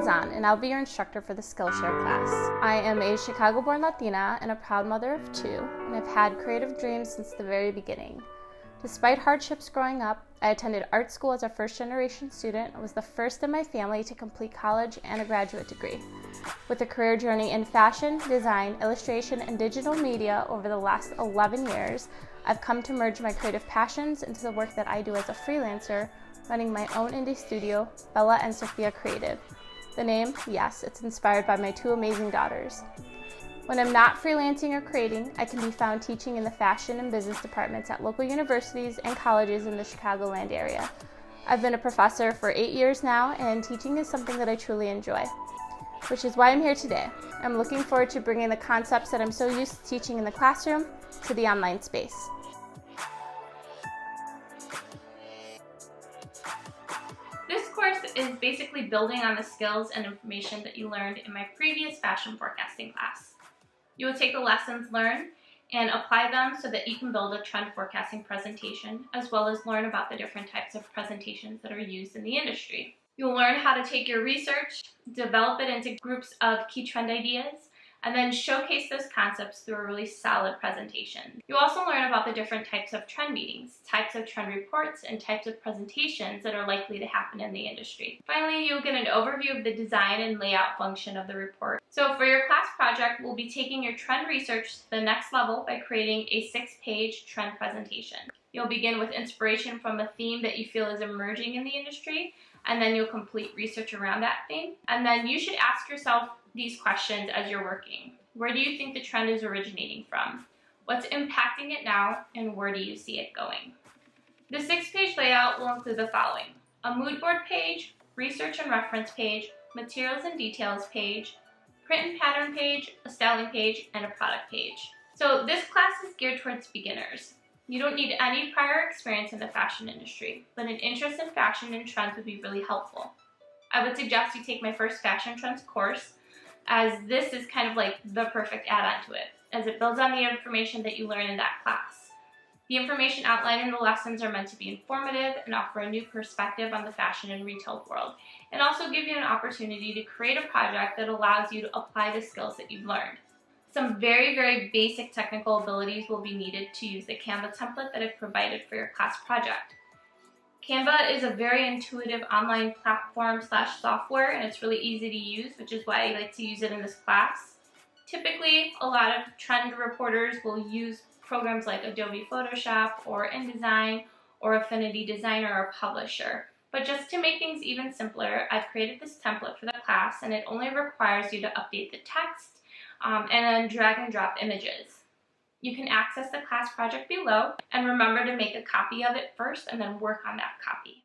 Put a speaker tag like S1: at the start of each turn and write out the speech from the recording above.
S1: Veguilla-Lezan, and I'll be your instructor for the Skillshare class. I am a Chicago-born Latina and a proud mother of 2, and I've had creative dreams since the very beginning. Despite hardships growing up, I attended art school as a first-generation student and was the first in my family to complete college and a graduate degree. With a career journey in fashion, design, illustration, and digital media over the last 11 years, I've come to merge my creative passions into the work that I do as a freelancer, running my own indie studio, Bella and Sophia Creative. The name, yes, it's inspired by my 2 amazing daughters. When I'm not freelancing or creating, I can be found teaching in the fashion and business departments at local universities and colleges in the Chicagoland area. I've been a professor for 8 years now, and teaching is something that I truly enjoy, which is why I'm here today. I'm looking forward to bringing the concepts that I'm so used to teaching in the classroom to the online space. This course is basically building on the skills and information that you learned in my previous fashion forecasting class. You will take the lessons learned and apply them so that you can build a trend forecasting presentation, as well as learn about the different types of presentations that are used in the industry. You'll learn how to take your research, develop it into groups of key trend ideas, and then showcase those concepts through a really solid presentation. You'll also learn about the different types of trend meetings, types of trend reports, and types of presentations that are likely to happen in the industry. Finally, you'll get an overview of the design and layout function of the report. So for your class project, we'll be taking your trend research to the next level by creating a 6-page trend presentation. You'll begin with inspiration from a theme that you feel is emerging in the industry, and then you'll complete research around that theme. And then you should ask yourself these questions as you're working. Where do you think the trend is originating from? What's impacting it now, and where do you see it going? The 6-page layout will include the following: a mood board page, research and reference page, materials and details page, print and pattern page, a styling page, and a product page. So this class is geared towards beginners. You don't need any prior experience in the fashion industry, but an interest in fashion and trends would be really helpful. I would suggest you take my first fashion trends course, as this is kind of like the perfect add-on to it, as it builds on the information that you learn in that class. The information outlined in the lessons are meant to be informative and offer a new perspective on the fashion and retail world, and also give you an opportunity to create a project that allows you to apply the skills that you've learned. Some very basic technical abilities will be needed to use the Canva template that I've provided for your class project. Canva is a very intuitive online platform / software, and it's really easy to use, which is why I like to use it in this class. Typically, a lot of trend reporters will use programs like Adobe Photoshop or InDesign or Affinity Designer or Publisher. But just to make things even simpler, I've created this template for the class, and it only requires you to update the text and then drag and drop images. You can access the class project below, and remember to make a copy of it first and then work on that copy.